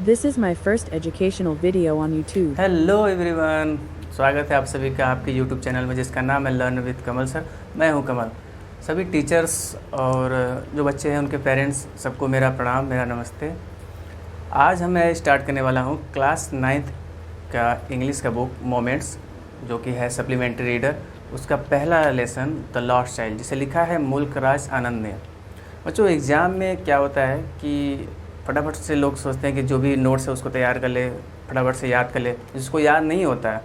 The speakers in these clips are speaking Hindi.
This is my first educational video on YouTube. Hello everyone, स्वागत है आप सभी का आपके यूट्यूब चैनल में जिसका नाम है लर्न विद कमल सर। मैं हूं कमल। सभी टीचर्स और जो बच्चे हैं उनके पेरेंट्स सबको मेरा प्रणाम, मेरा नमस्ते। आज मैं स्टार्ट करने वाला हूं क्लास 9th का इंग्लिश का बुक मोमेंट्स, जो कि है सप्लीमेंट्री रीडर। उसका पहला लेसन द लॉस्ट चाइल्ड, जिसे लिखा है मुल्क राज आनंद ने। बच्चों, एग्ज़ाम में क्या होता है कि फटाफट से लोग सोचते हैं कि जो भी नोट्स है उसको तैयार कर ले, फटाफट से याद कर ले। जिसको याद नहीं होता है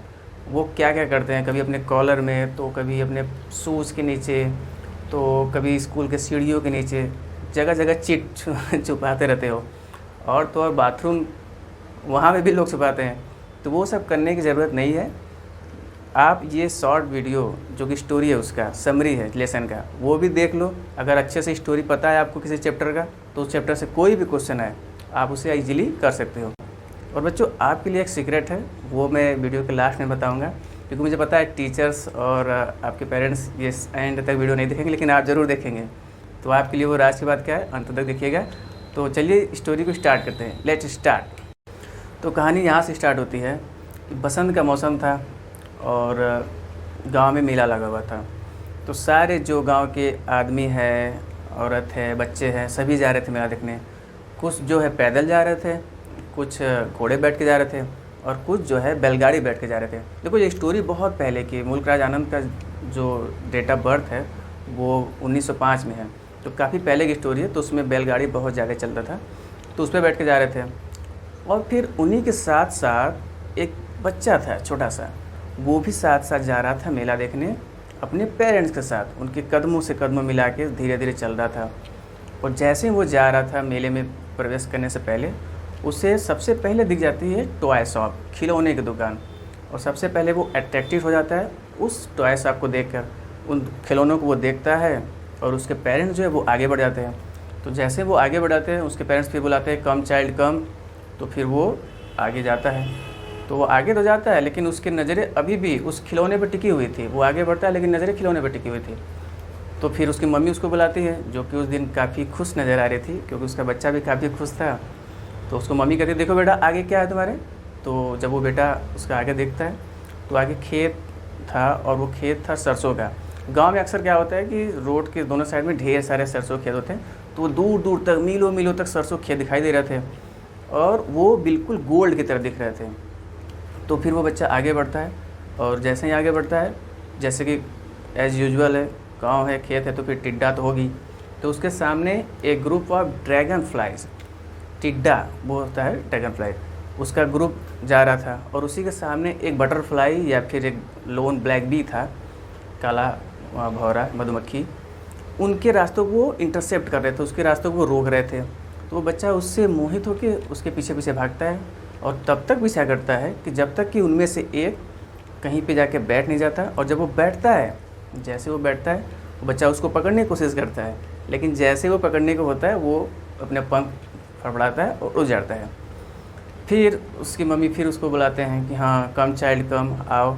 वो क्या क्या करते हैं, कभी अपने कॉलर में, तो कभी अपने शूज़ के नीचे, तो कभी स्कूल के सीढ़ियों के नीचे, जगह जगह चिट छुपाते रहते हो। और तो और बाथरूम, वहाँ में भी लोग छुपाते हैं। तो वो सब करने की ज़रूरत नहीं है। आप ये शॉर्ट वीडियो जो कि स्टोरी है, उसका समरी है लेसन का, वो भी देख लो। अगर अच्छे से स्टोरी पता है आपको किसी चैप्टर का, तो उस चैप्टर से कोई भी क्वेश्चन आए आप उसे इजीली कर सकते हो। और बच्चों, आपके लिए एक सीक्रेट है, वो मैं वीडियो के लास्ट में बताऊंगा, क्योंकि मुझे पता है टीचर्स और आपके पेरेंट्स ये एंड तक वीडियो नहीं देखेंगे, लेकिन आप ज़रूर देखेंगे। तो आपके लिए वो राज की बात क्या है, अंत तक देखिएगा। तो चलिए स्टोरी को स्टार्ट करते हैं। Let's start. तो कहानी यहाँ से स्टार्ट होती है कि बसंत का मौसम था और गांव में मेला लगा हुआ था। तो सारे जो गांव के आदमी है, औरत है, बच्चे हैं, सभी जा रहे थे मेला देखने। कुछ जो है पैदल जा रहे थे, कुछ घोड़े बैठ के जा रहे थे, और कुछ जो है बैलगाड़ी बैठ के जा रहे थे। देखो, ये स्टोरी बहुत पहले की, मुल्क राज आनंद का जो डेट ऑफ बर्थ है वो 1905 में है, तो काफ़ी पहले की स्टोरी है। तो उसमें बैलगाड़ी बहुत ज़्यादा चलता था, तो उस पर बैठ के जा रहे थे। और फिर उन्हीं के साथ साथ एक बच्चा था छोटा सा, वो भी साथ साथ जा रहा था मेला देखने अपने पेरेंट्स के साथ। उनके कदमों से कदमों मिला के धीरे धीरे चल रहा था। और जैसे ही वो जा रहा था मेले में प्रवेश करने से पहले, उसे सबसे पहले दिख जाती है टॉय शॉप, खिलौने की दुकान। और सबसे पहले वो अट्रैक्टिव हो जाता है उस टॉय शॉप को देखकर। उन खिलौनों को वो देखता है और उसके पेरेंट्स जो है वो आगे बढ़ जाते हैं। तो जैसे वो आगे बढ़ जाते हैं, उसके पेरेंट्स फिर बुलाते हैं कम चाइल्ड कम। तो फिर वो आगे जाता है। तो वो आगे तो जाता है, लेकिन उसकी नज़रें अभी भी उस खिलौने पर टिकी हुई थी। वो आगे बढ़ता है लेकिन नज़रें खिलौने पर टिकी हुई थी। तो फिर उसकी मम्मी उसको बुलाती है, जो कि उस दिन काफ़ी खुश नज़र आ रही थी, क्योंकि उसका बच्चा भी काफ़ी खुश था। तो उसको मम्मी कहती है, देखो बेटा आगे क्या है तुम्हारे। तो जब वो बेटा उसका आगे देखता है, तो आगे खेत था, और वो खेत था सरसों का। गाँव में अक्सर क्या होता है कि रोड के दोनों साइड में ढेर सारे सरसों खेत होते हैं। तो वो दूर दूर तक, मीलों मीलों तक सरसों खेत दिखाई दे रहे थे, और वो बिल्कुल गोल्ड की तरह दिख रहे थे। तो फिर वो बच्चा आगे बढ़ता है, और जैसे ही आगे बढ़ता है, जैसे कि एज़ यूजुअल है, गांव है, खेत है, तो फिर टिड्डा तो होगी। तो उसके सामने एक ग्रुप ऑफ ड्रैगन फ्लाइज, टिड्डा वो होता है ड्रैगन फ्लाई, उसका ग्रुप जा रहा था। और उसी के सामने एक बटरफ्लाई या फिर एक लोन ब्लैक बी था, काला भौरा मधुमक्खी। उनके रास्तों को वो इंटरसेप्ट कर रहे थे, उसके रास्तों को वो रोक रहे थे। तो वो बच्चा उससे मोहित होकर उसके पीछे पीछे भागता है, और तब तक भी क्या करता है कि जब तक कि उनमें से एक कहीं पे जाके बैठ नहीं जाता। और जब वो बैठता है, जैसे वो बैठता है, वो बच्चा उसको पकड़ने की कोशिश करता है, लेकिन जैसे वो पकड़ने को होता है, वो अपने पंख फड़फड़ाता है और उड़ जाता है। फिर उसकी मम्मी फिर उसको बुलाते हैं कि हाँ कम चाइल्ड कम, आओ।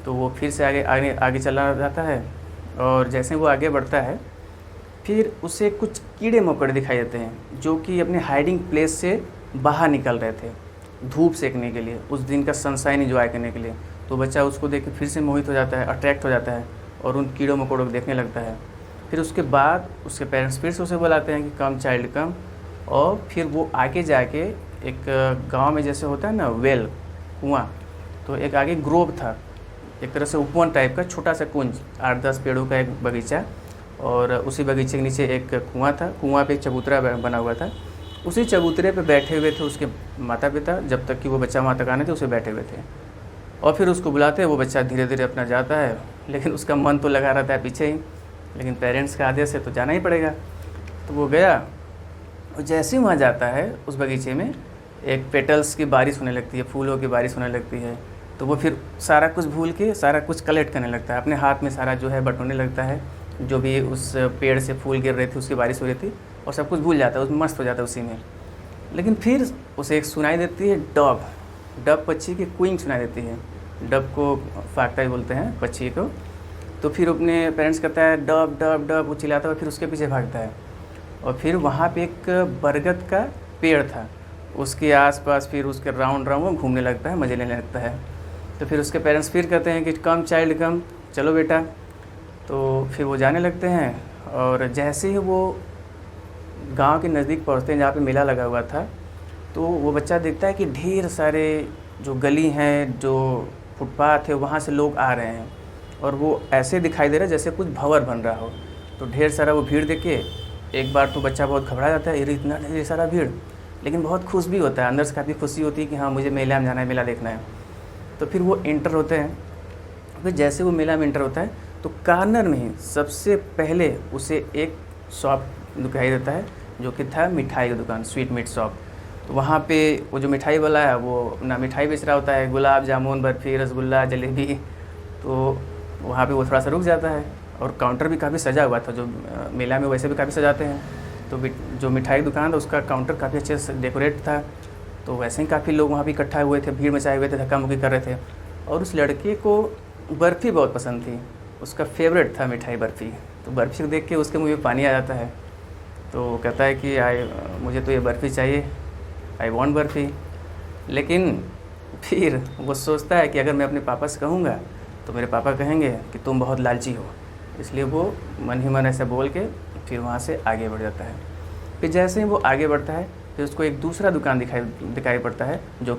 तो वो फिर से आगे आगे आगे चला जाता है, और जैसे वो आगे बढ़ता है, फिर उसे कुछ कीड़े मकोड़े दिखाई देते हैं, जो कि अपने हाइडिंग प्लेस से बाहर निकल रहे थे धूप सेकने के लिए, उस दिन का सनशाइन एंजॉय करने के लिए। तो बच्चा उसको देख के फिर से मोहित हो जाता है, अट्रैक्ट हो जाता है, और उन कीड़ों मकोड़ों को देखने लगता है। फिर उसके बाद उसके पेरेंट्स फिर से उसे बुलाते हैं कि कम चाइल्ड कम। और फिर वो आगे जाके एक गांव में जैसे होता है ना वेल, कुआं, तो एक आगे ग्रोव था, एक तरह से उपवन टाइप का छोटा सा कुंज, 8-10 पेड़ों का एक बगीचा, और उसी बगीचे के नीचे एक कुआं था। कुआं पे एक चबूतरा बना हुआ था। उसी चबूतरे पे बैठे हुए थे उसके माता पिता, जब तक कि वो बच्चा वहाँ तक आने थे उसे बैठे हुए थे। और फिर उसको बुलाते हैं, वो बच्चा धीरे धीरे अपना जाता है, लेकिन उसका मन तो लगा रहता है पीछे ही, लेकिन पेरेंट्स का आदेश है तो जाना ही पड़ेगा। तो वो गया, और जैसे ही वहाँ जाता है उस बगीचे में एक पेटल्स की बारिश होने लगती है, फूलों की बारिश होने लगती है। तो वो फिर सारा कुछ भूल के सारा कुछ कलेक्ट करने लगता है, अपने हाथ में सारा जो है बटोरने लगता है। जो भी उस पेड़ से फूल गिर रहे थे, उसकी बारिश हो रही थी, और सब कुछ भूल जाता है, उसमें मस्त हो जाता है उसी में। लेकिन फिर उसे एक सुनाई देती है डब पक्षी की क्विंग सुनाई देती है। डब को फाक्ता ही बोलते हैं पक्षी को। तो फिर अपने पेरेंट्स कहता है डब डब डब, वो चिल्लाता है, फिर उसके पीछे भागता है। और फिर वहाँ पे एक बरगद का पेड़ था, उसके आसपास फिर उसके राउंड राउंड वो घूमने लगता है, मज़े लेने लगता है। तो फिर उसके पेरेंट्स फिर कहते हैं कि कम चाइल्ड कम, चलो बेटा। तो फिर वो जाने लगते हैं, और जैसे ही वो गांव के नज़दीक पहुंचते हैं जहाँ पे मेला लगा हुआ था, तो वो बच्चा देखता है कि ढेर सारे जो गली हैं, जो फुटपाथ है, वहाँ से लोग आ रहे हैं, और वो ऐसे दिखाई दे रहा है जैसे कुछ भंवर बन रहा हो। तो ढेर सारा वो भीड़ देख के एक बार तो बच्चा बहुत घबरा जाता है, अरे इतना ढेर सारा भीड़, लेकिन बहुत खुश भी होता है, अंदर से काफ़ी खुशी होती है कि हाँ मुझे मेला में जाना है, मेला देखना है। तो फिर वो एंटर होते हैं। फिर जैसे वो मेला में एंटर होता है तो कॉर्नर में ही सबसे पहले उसे एक शॉप दिखाई देता है, जो कि था मिठाई की दुकान, स्वीट मीट शॉप। तो वहाँ पे वो जो मिठाई वाला है वो अपना मिठाई बेच रहा होता है, गुलाब जामुन, बर्फ़ी, रसगुल्ला, जलेबी। तो वहाँ पे वो थोड़ा सा रुक जाता है, और काउंटर भी काफ़ी सजा हुआ था, जो मेला में वैसे भी काफ़ी सजाते हैं। तो जो मिठाई की दुकान था उसका काउंटर काफ़ी अच्छे से डेकोरेट था। तो वैसे ही काफ़ी लोग वहाँ भी इकट्ठा हुए थे, भीड़ मचाए हुए थे, धक्का मुक्की कर रहे थे। और उस लड़के को बर्फ़ी बहुत पसंद थी, उसका फेवरेट था मिठाई बर्फ़ी। तो बर्फ़ी को देख के उसके मुँह में पानी आ जाता है। तो कहता है कि मुझे तो ये बर्फ़ी चाहिए, आई वॉन्ट बर्फ़ी। लेकिन फिर वो सोचता है कि अगर मैं अपने पापा से कहूँगा तो मेरे पापा कहेंगे कि तुम बहुत लालची हो, इसलिए वो मन ही मन ऐसा बोल के फिर वहाँ से आगे बढ़ जाता है। फिर जैसे ही वो आगे बढ़ता है, फिर उसको एक दूसरा दुकान दिखाई पड़ता है, जो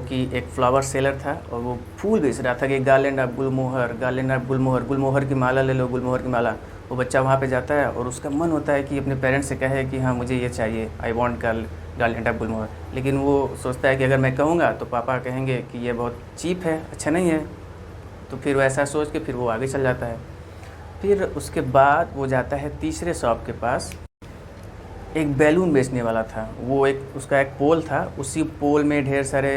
कि एक फ्लावर सेलर था, और वो फूल बेच रहा था कि garland of gulmohar, garland of gulmohar, गुलमोहर की माला ले लो, गुलमोहर की माला। वो बच्चा वहाँ पे जाता है और उसका मन होता है कि अपने पेरेंट्स से कहे कि हाँ मुझे ये चाहिए, आई वांट गार्लैंड ऑफ गुलमोहर। लेकिन वो सोचता है कि अगर मैं कहूँगा तो पापा कहेंगे कि ये बहुत चीप है, अच्छा नहीं है। तो फिर वो ऐसा सोच के फिर वो आगे चल जाता है। फिर उसके बाद वो जाता है तीसरे शॉप के पास। एक बैलून बेचने वाला था, वो उसका एक पोल था, उसी पोल में ढेर सारे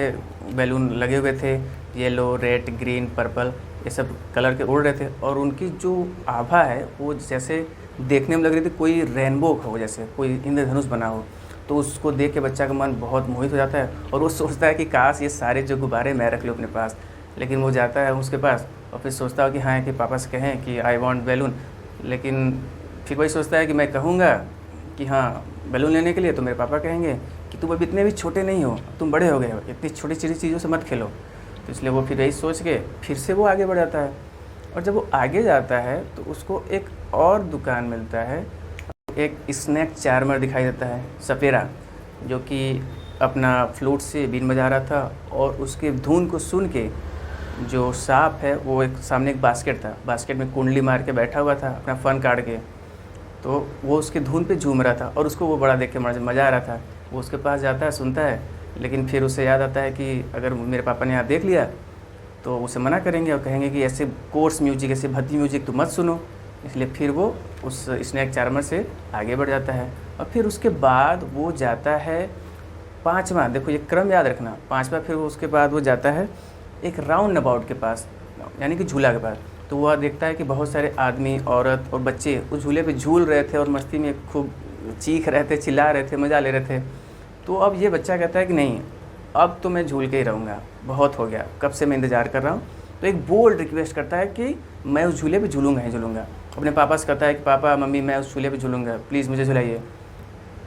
बैलून लगे हुए थे, येलो, रेड, ग्रीन, पर्पल, ये सब कलर के उड़ रहे थे। और उनकी जो आभा है वो जैसे देखने में लग रही थी कोई रेनबो हो, जैसे कोई इंद्रधनुष बना हो। तो उसको देख के बच्चा का मन बहुत मोहित हो जाता है, और वो सोचता है कि काश ये सारे जो गुब्बारे मैं रख लूँ अपने पास। लेकिन वो जाता है उसके पास और फिर सोचता है कि हाँ कि पापा से कहें कि आई वांट बैलून। लेकिन फिर वही सोचता है कि मैं कहूँगा कि हाँ बैलून लेने के लिए, तो मेरे पापा कहेंगे कि तुम अभी इतने भी छोटे नहीं हो, तुम बड़े हो गए हो, इतनी छोटी छोटी चीज़ों से मत खेलो। तो इसलिए वो फिर यही सोच के फिर से वो आगे बढ़ जाता है। और जब वो आगे जाता है तो उसको एक और दुकान मिलता है, एक स्नैक चार्मर दिखाई देता है, सपेरा, जो कि अपना फ्लूट से बीन बजा रहा था। और उसके धुन को सुन के जो सांप है वो एक सामने एक बास्केट था, बास्केट में कुंडली मार के बैठा हुआ था अपना फन काट के। तो वो उसके धुन पे झूम रहा था और उसको वो बड़ा देख के मज़ा आ रहा था। वो उसके पास जाता है, सुनता है, लेकिन फिर उसे याद आता है कि अगर मेरे पापा ने यहाँ देख लिया तो उसे मना करेंगे और कहेंगे कि ऐसे कोर्स म्यूजिक, ऐसे भद्दी म्यूजिक तो मत सुनो। इसलिए फिर वो उस स्नैक चार्मर से आगे बढ़ जाता है। और फिर उसके बाद वो जाता है पाँचवा, देखो ये क्रम याद रखना, पाँचवा। फिर उसके बाद वो जाता है एक राउंड अबाउट के पास, यानी कि झूला के पास। तो वह देखता है कि बहुत सारे आदमी, औरत और बच्चे उस झूले पे झूल रहे थे और मस्ती में खूब चीख रहे थे, चिल्ला रहे थे, मज़ा ले रहे थे। तो अब ये बच्चा कहता है कि नहीं, अब तो मैं झूल के ही रहूँगा, बहुत हो गया, कब से मैं इंतज़ार कर रहा हूँ। तो एक बोल्ड रिक्वेस्ट करता है कि मैं उस झूले पे झूलूँगा ही झूलूँगा। अपने पापा से कहता है कि पापा मम्मी मैं उस झूले पे झूलूँगा, प्लीज़ मुझे झुलाइए।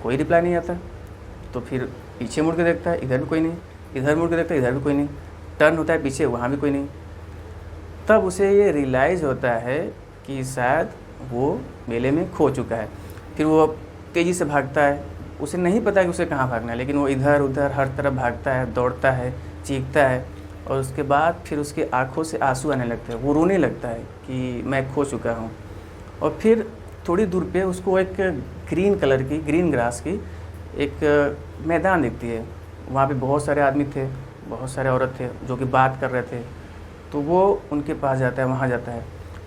कोई रिप्लाई नहीं आता। तो फिर पीछे मुड़ के देखता है, इधर भी कोई नहीं, इधर मुड़ के देखता है, इधर भी कोई नहीं, टर्न होता है पीछे, वहाँ भी कोई नहीं। तब उसे ये रियलाइज़ होता है कि शायद वो मेले में खो चुका है। फिर वो तेज़ी से भागता है, उसे नहीं पता कि उसे कहाँ भागना है, लेकिन वो इधर उधर हर तरफ भागता है, दौड़ता है, चीखता है। और उसके बाद फिर उसकी आँखों से आंसू आने लगते हैं, वो रोने लगता है कि मैं खो चुका हूँ। और फिर थोड़ी दूर पे उसको एक ग्रीन कलर की, ग्रीन ग्रास की एक मैदान दिखती है। वहाँ पे बहुत सारे आदमी थे, बहुत सारे औरत थे जो कि बात कर रहे थे। तो वो उनके पास जाता है, वहाँ जाता है।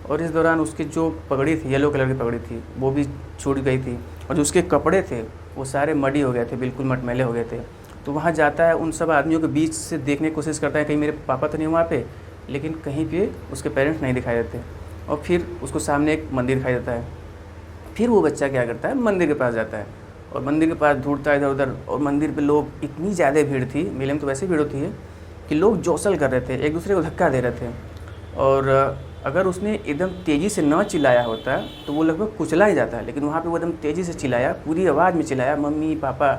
और इस दौरान उसकी जो पगड़ी थी, येलो कलर की पगड़ी थी, वो भी छूट गई थी। और जो उसके कपड़े थे वो सारे मडी हो गए थे, बिल्कुल मटमैले हो गए थे। तो वहाँ जाता है, उन सब आदमियों के बीच से देखने की कोशिश करता है कहीं मेरे पापा तो नहीं वहाँ पे, लेकिन कहीं पे उसके पेरेंट्स नहीं दिखाई देते। और फिर उसको सामने एक मंदिर दिखाई देता है। फिर वो बच्चा क्या करता है, मंदिर के पास जाता है और मंदिर के पास ढूंढता है इधर उधर। और मंदिर पे लोग, इतनी ज़्यादा भीड़ थी, मेले में तो वैसे भीड़ होती है, कि लोग जौसल कर रहे थे, एक दूसरे को धक्का दे रहे थे। और अगर उसने एकदम तेज़ी से ना चिल्लाया होता तो वो लगभग कुचला ही जाता है, लेकिन वहाँ पे वो एकदम तेज़ी से चिल्लाया, पूरी आवाज़ में चिल्लाया, मम्मी पापा।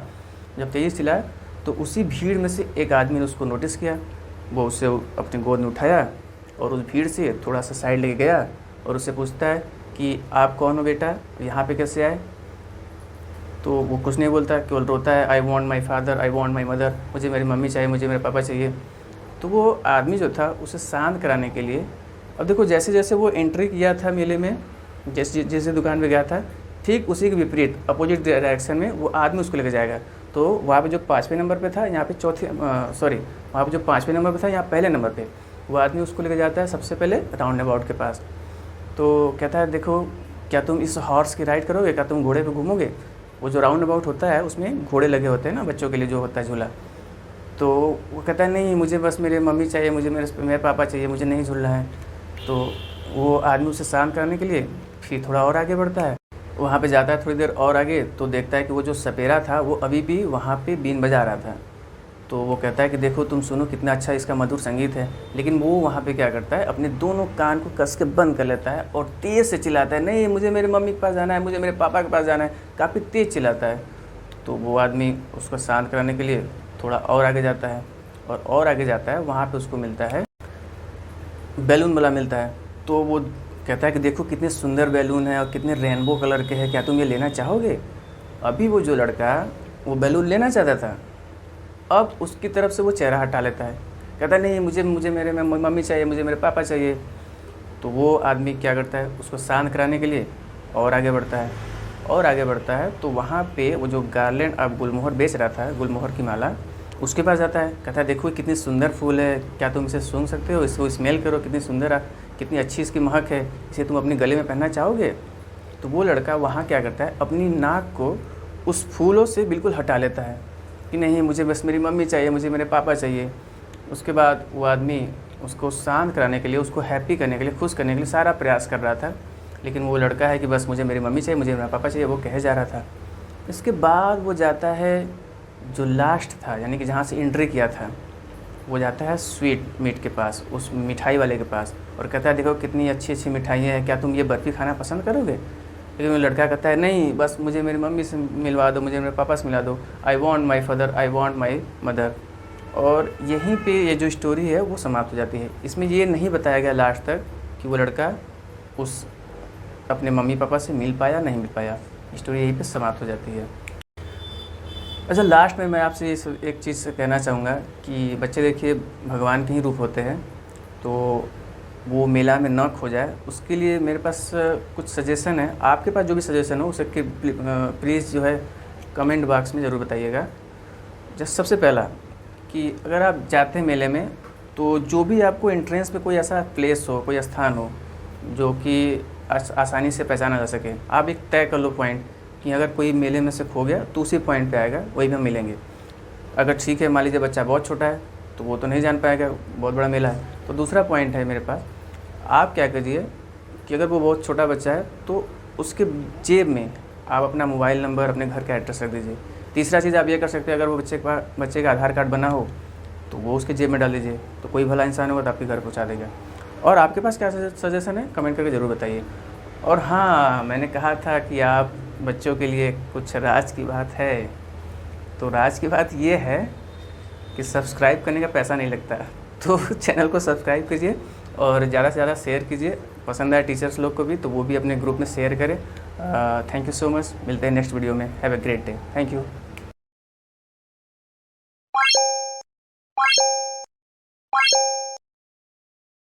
जब तेज़ी से चिल्लाया तो उसी भीड़ में से एक आदमी ने उसको नोटिस किया, वो उसे अपनी गोद में उठाया और उस भीड़ से थोड़ा सा साइड लेके गया और उससे पूछता है कि आप कौन हो बेटा, यहाँ पे कैसे आए। तो वो कुछ नहीं बोलता, केवल रोता है, I want my father, I want my mother, मुझे मेरी मम्मी चाहिए, मुझे मेरे पापा चाहिए। तो वो आदमी जो था उसे शांत कराने के लिए, अब देखो जैसे जैसे वो एंट्री किया था मेले में, जैसे जैसे दुकान पे गया था, ठीक उसी के विपरीत अपोजिट डायरेक्शन में वो आदमी उसको लेकर जाएगा। तो वहाँ पे जो 5वें नंबर पे था, यहाँ पे वहाँ पे जो 5वें नंबर पे था, यहाँ पहले नंबर पे वो आदमी उसको लेकर जाता है सबसे पहले राउंड अबाउट के पास। तो कहता है देखो क्या तुम इस हॉर्स की राइड करोगे, क्या तुम घोड़े पे घूमोगे। वो जो राउंड अबाउट होता है उसमें घोड़े लगे होते हैं ना, बच्चों के लिए जो होता है झूला। तो वो कहता है नहीं, मुझे बस मेरे मम्मी चाहिए, मुझे मेरे पापा चाहिए, मुझे नहीं झूलना है। तो वो आदमी उसे शांत करने के लिए फिर थोड़ा और आगे बढ़ता है, वहाँ पे जाता है थोड़ी देर और आगे, तो देखता है कि वो जो सपेरा था वो अभी भी वहाँ पे बीन बजा रहा था। तो वो कहता है कि देखो तुम सुनो कितना अच्छा इसका मधुर संगीत है। लेकिन वो वहाँ पे क्या करता है, अपने दोनों कान को कस के बंद कर लेता है और तेज़ से चिल्लाता है, नहीं मुझे मेरे मम्मी के पास जाना है, मुझे मेरे पापा के पास जाना है, काफ़ी तेज़ चिल्लाता है। तो वो आदमी उसको शांत कराने के लिए थोड़ा और आगे जाता है और आगे जाता है, वहाँ पर उसको मिलता है बैलून वाला मिलता है। तो वो कहता है कि देखो कितने सुंदर बैलून है और कितने रेनबो कलर के हैं, क्या तुम ये लेना चाहोगे। अभी वो जो लड़का वो बैलून लेना चाहता था, अब उसकी तरफ से वो चेहरा हटा लेता है, कहता नहीं मुझे मेरे मम्मी चाहिए, मुझे मेरे पापा चाहिए। तो वो आदमी क्या करता है, उसको शांत कराने के लिए और आगे बढ़ता है और आगे बढ़ता है। तो वहाँ पे वो जो गार्लैंड अब गुलमोहर बेच रहा था, गुलमोहर की माला, उसके पास जाता है, कहता है देखो कितनी सुंदर फूल है, क्या तुम इसे सूंघ सकते हो, इसको स्मेल करो, कितनी सुंदर, कितनी अच्छी इसकी महक है, इसे तुम अपने गले में पहनना चाहोगे। तो वो लड़का वहाँ क्या करता है, अपनी नाक को उस फूलों से बिल्कुल हटा लेता है कि नहीं मुझे बस मेरी मम्मी चाहिए, मुझे मेरे पापा चाहिए। उसके बाद वो आदमी उसको शांत कराने के लिए, उसको हैप्पी करने के लिए, खुश करने के लिए सारा प्रयास कर रहा था, लेकिन वो लड़का है कि बस मुझे मेरी मम्मी चाहिए, मुझे मेरा पापा चाहिए, वो कहे जा रहा था। इसके बाद वो जाता है जो लास्ट था, यानी कि जहाँ से एंट्री किया था, वो जाता है स्वीट मीट के पास, उस मिठाई वाले के पास, और कहता है देखो कितनी अच्छी अच्छी मिठाइयाँ हैं, क्या तुम ये बर्फ़ी खाना पसंद करोगे। लेकिन वो लड़का कहता है नहीं, बस मुझे मेरी मम्मी से मिलवा दो, मुझे मेरे पापा से मिला दो, I want my father, I want my mother. और यहीं पे ये जो स्टोरी है वो समाप्त हो जाती है। इसमें ये नहीं बताया गया लास्ट तक कि वो लड़का उस अपने मम्मी पापा से मिल पाया नहीं मिल पाया, स्टोरी यहीं पे समाप्त हो जाती है। अच्छा, लास्ट में मैं आपसे एक चीज़ कहना चाहूँगा कि बच्चे देखिए भगवान के ही रूप होते हैं, तो वो मेला में ना खो जाए, उसके लिए मेरे पास कुछ सजेशन है। आपके पास जो भी सजेशन हो उसे प्लीज़ जो है कमेंट बॉक्स में ज़रूर बताइएगा। जैसे सबसे पहला कि अगर आप जाते हैं मेले में, तो जो भी आपको एंट्रेंस पे कोई ऐसा प्लेस हो, कोई स्थान हो जो कि आसानी से पहचाना जा सके, आप एक तय कर लो पॉइंट कि अगर कोई मेले में से खो गया तो उसी पॉइंट पे आएगा, वहीं पे हम मिलेंगे। अगर ठीक है, मान लीजिए बच्चा बहुत छोटा है तो वो तो नहीं जान पाएगा, बहुत बड़ा मेला है। तो दूसरा पॉइंट है मेरे पास, आप क्या कीजिए कि अगर वो बहुत छोटा बच्चा है तो उसके जेब में आप अपना मोबाइल नंबर, अपने घर का एड्रेस रख दीजिए। तीसरा चीज़ आप ये कर सकते हैं, अगर वो बच्चे का आधार कार्ड बना हो तो वो उसके जेब में डाल दीजिए, तो कोई भला इंसान होगा तो आपके घर पहुँचा देगा। और आपके पास क्या सजेशन है, कमेंट करके ज़रूर बताइए। और हाँ, मैंने कहा था कि आप बच्चों के लिए कुछ राज की बात है, तो राज की बात ये है कि सब्सक्राइब करने का पैसा नहीं लगता, तो चैनल को सब्सक्राइब कीजिए और ज़्यादा से ज़्यादा शेयर कीजिए। पसंद आए टीचर्स लोग को भी तो वो भी अपने ग्रुप में शेयर करें। थैंक यू सो मच, मिलते हैं नेक्स्ट वीडियो में। Have a great day, thank you.